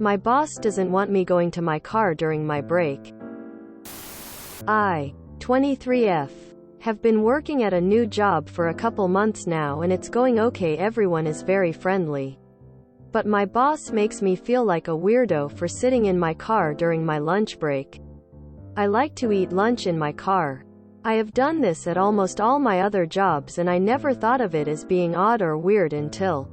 My boss doesn't want me going to my car during my break. I, 23F, have been working at a new job for a couple months now and it's going okay. Everyone is very friendly. But my boss makes me feel like a weirdo for sitting in my car during my lunch break. I like to eat lunch in my car. I have done this at almost all my other jobs and I never thought of it as being odd or weird until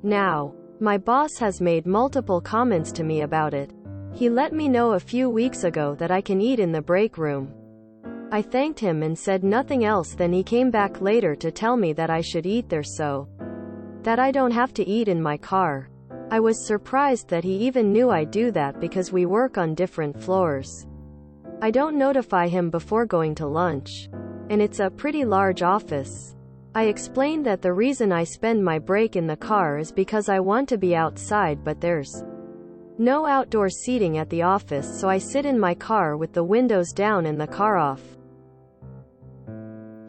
now. My boss has made multiple comments to me about it. He let me know a few weeks ago that I can eat in the break room. I thanked him and said nothing else. Then he came back later to tell me that I should eat there so that I don't have to eat in my car. I was surprised that he even knew I do that because we work on different floors. I don't notify him before going to lunch. And it's a pretty large office. I explained that the reason I spend my break in the car is because I want to be outside, but there's no outdoor seating at the office, so I sit in my car with the windows down and the car off.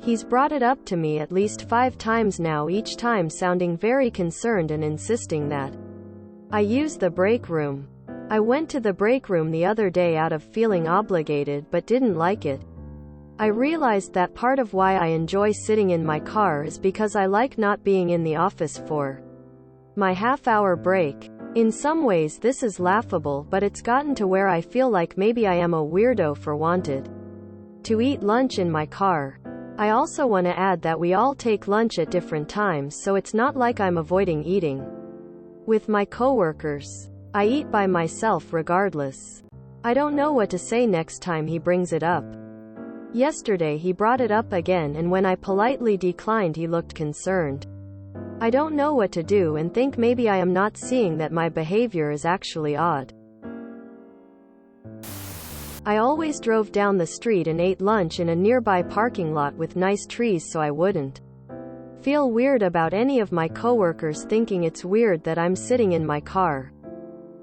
He's brought it up to me at least 5 times now, each time sounding very concerned and insisting that I use the break room. I went to the break room the other day out of feeling obligated but didn't like it. I realized that part of why I enjoy sitting in my car is because I like not being in the office for my half-hour break. In some ways this is laughable, but it's gotten to where I feel like maybe I am a weirdo for wanted to eat lunch in my car. I also want to add that we all take lunch at different times, so it's not like I'm avoiding eating with my coworkers. I eat by myself regardless. I don't know what to say next time he brings it up. Yesterday he brought it up again, and when I politely declined he looked concerned. I don't know what to do and think maybe I am not seeing that my behavior is actually odd. I always drove down the street and ate lunch in a nearby parking lot with nice trees so I wouldn't feel weird about any of my coworkers thinking it's weird that I'm sitting in my car.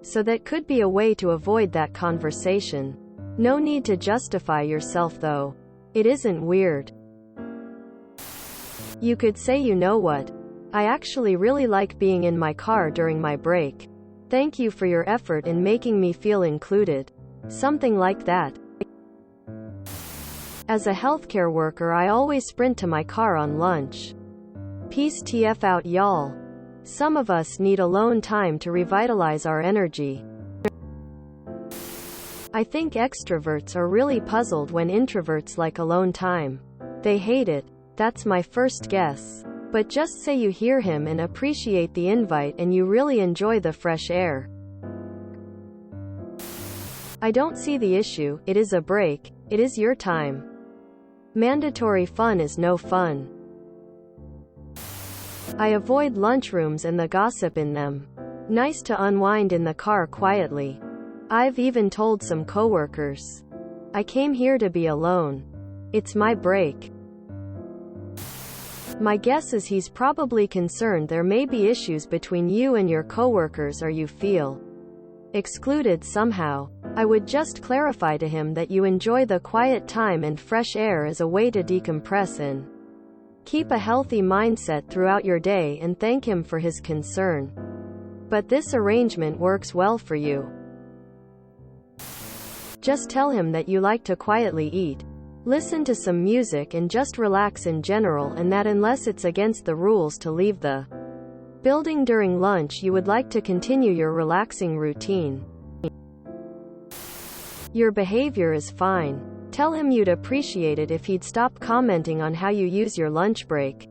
So that could be a way to avoid that conversation. No need to justify yourself though. It isn't weird. You could say, you know what? I actually really like being in my car during my break. Thank you for your effort in making me feel included. Something like that. As a healthcare worker, I always sprint to my car on lunch. Peace TF out, y'all. Some of us need alone time to revitalize our energy. I think extroverts are really puzzled when introverts like alone time. They hate it. That's my first guess. But just say you hear him and appreciate the invite and you really enjoy the fresh air. I don't see the issue. It is a break. It is your time. Mandatory fun is no fun. I avoid lunchrooms and the gossip in them. Nice to unwind in the car quietly. I've even told some coworkers. I came here to be alone. It's my break. My guess is he's probably concerned there may be issues between you and your coworkers or you feel excluded somehow. I would just clarify to him that you enjoy the quiet time and fresh air as a way to decompress and keep a healthy mindset throughout your day, and thank him for his concern. But this arrangement works well for you. Just tell him that you like to quietly eat, listen to some music and just relax in general, and that unless it's against the rules to leave the building during lunch, you would like to continue your relaxing routine. Your behavior is fine. Tell him you'd appreciate it if he'd stop commenting on how you use your lunch break.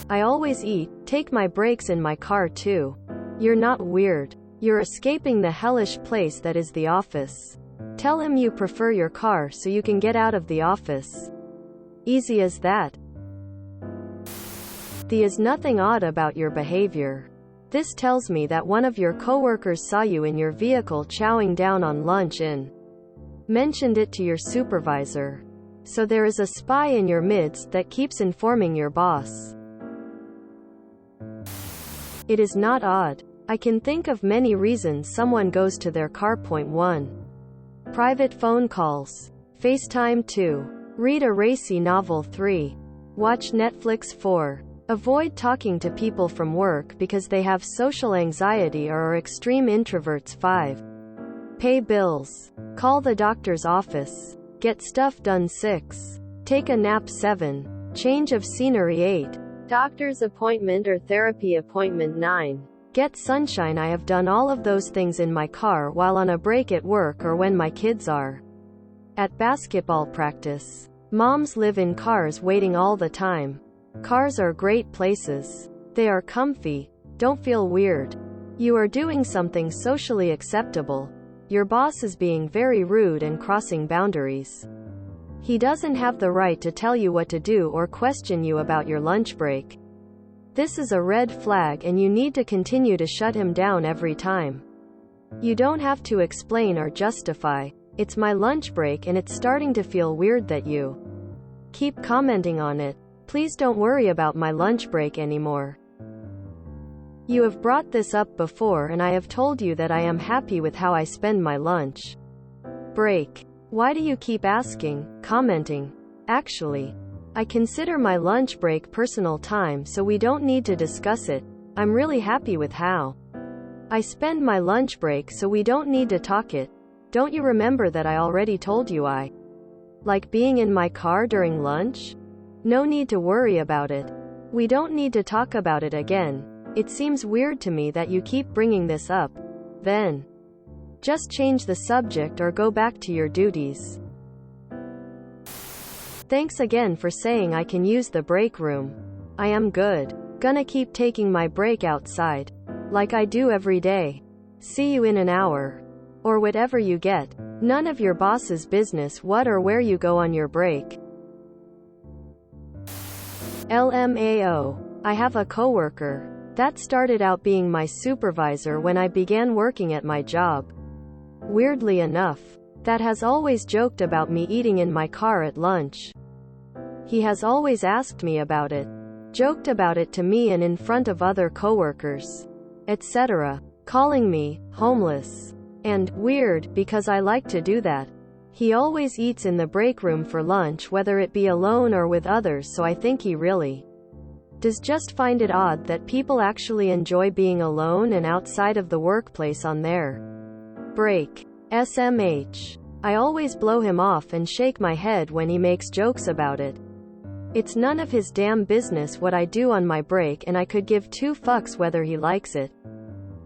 I always eat, take my breaks in my car too. You're not weird. You're escaping the hellish place that is the office. Tell him you prefer your car so you can get out of the office. Easy as that. There is nothing odd about your behavior. This tells me that one of your coworkers saw you in your vehicle chowing down on lunch and mentioned it to your supervisor. So there is a spy in your midst that keeps informing your boss. It is not odd. I can think of many reasons someone goes to their car. 1. Private phone calls. FaceTime. 2. Read a racy novel. 3. Watch Netflix. 4. Avoid talking to people from work because they have social anxiety or are extreme introverts. 5. Pay bills. Call the doctor's office. Get stuff done. 6. Take a nap. 7. Change of scenery. 8. Doctor's appointment or therapy appointment. 9. Get sunshine. I have done all of those things in my car while on a break at work or when my kids are at basketball practice. Moms live in cars waiting all the time. Cars are great places. They are comfy. Don't feel weird. You are doing something socially acceptable. Your boss is being very rude and crossing boundaries. He doesn't have the right to tell you what to do or question you about your lunch break. This is a red flag and you need to continue to shut him down every time. You don't have to explain or justify. It's my lunch break and it's starting to feel weird that you keep commenting on it. Please don't worry about my lunch break anymore. You have brought this up before and I have told you that I am happy with how I spend my lunch break. Why do you keep asking, commenting? Actually, I consider my lunch break personal time, so we don't need to discuss it. I'm really happy with how I spend my lunch break, so we don't need to talk it. Don't you remember that I already told you I like being in my car during lunch? No need to worry about it. We don't need to talk about it again. It seems weird to me that you keep bringing this up. Then just change the subject or go back to your duties. Thanks again for saying I can use the break room. I am good. Gonna keep taking my break outside, like I do every day. See you in an hour. Or whatever you get. None of your boss's business what or where you go on your break. LMAO. I have a coworker that started out being my supervisor when I began working at my job. Weirdly enough, that has always joked about me eating in my car at lunch. He has always asked me about it, joked about it to me and in front of other coworkers, etc., calling me homeless and weird because I like to do that. He always eats in the break room for lunch, whether it be alone or with others, so I think he really does just find it odd that people actually enjoy being alone and outside of the workplace on their break. SMH. I always blow him off and shake my head when he makes jokes about it. It's none of his damn business what I do on my break, and I could give two fucks whether he likes it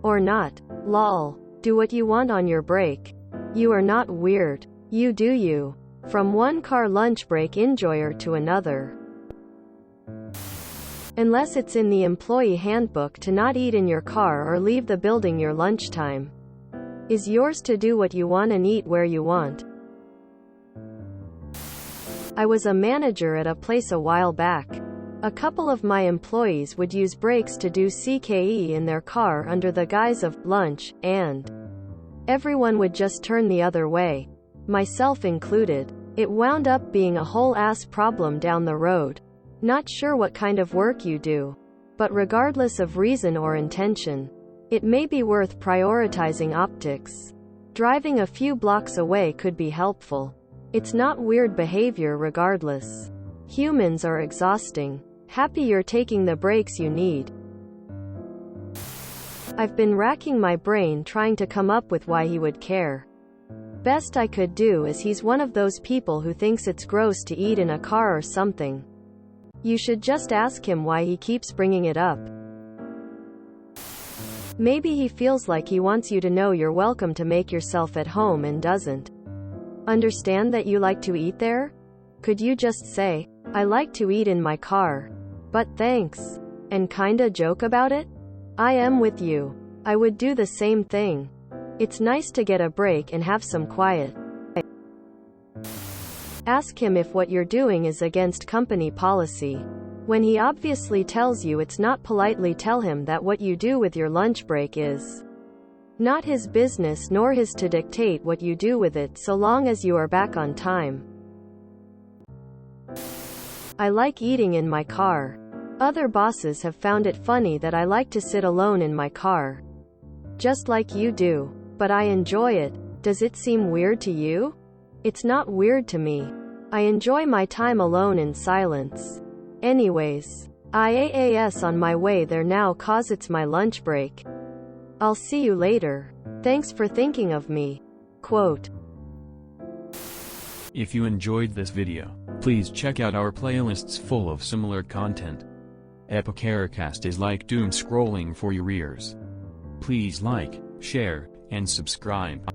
or not. Lol. Do what you want on your break. You are not weird. You do you. From one car lunch break enjoyer to another. Unless it's in the employee handbook to not eat in your car or leave the building, your lunchtime is yours to do what you want and eat where you want. I was a manager at a place a while back. A couple of my employees would use breaks to do CKE in their car under the guise of lunch, and everyone would just turn the other way, myself included. It wound up being a whole ass problem down the road. Not sure what kind of work you do, but regardless of reason or intention, it may be worth prioritizing optics. Driving a few blocks away could be helpful. It's not weird behavior regardless. Humans are exhausting. Happy you're taking the breaks you need. I've been racking my brain trying to come up with why he would care. Best I could do is he's one of those people who thinks it's gross to eat in a car or something. You should just ask him why he keeps bringing it up. Maybe he feels like he wants you to know you're welcome to make yourself at home and doesn't understand that you like to eat there. Could you just say, I like to eat in my car, but thanks, and kinda joke about it? I am with you. I would do the same thing. It's nice to get a break and have some quiet. Ask him if what you're doing is against company policy. When he obviously tells you it's not, politely tell him that what you do with your lunch break is not his business nor his to dictate what you do with it, so long as you are back on time. I like eating in my car. Other bosses have found it funny that I like to sit alone in my car. Just like you do. But I enjoy it. Does it seem weird to you? It's not weird to me. I enjoy my time alone in silence. Anyways, IAAS on my way there now 'cause it's my lunch break. I'll see you later. Thanks for thinking of me. Quote. If you enjoyed this video, please check out our playlists full of similar content. Epicaricast is like doom scrolling for your ears. Please like, share, and subscribe.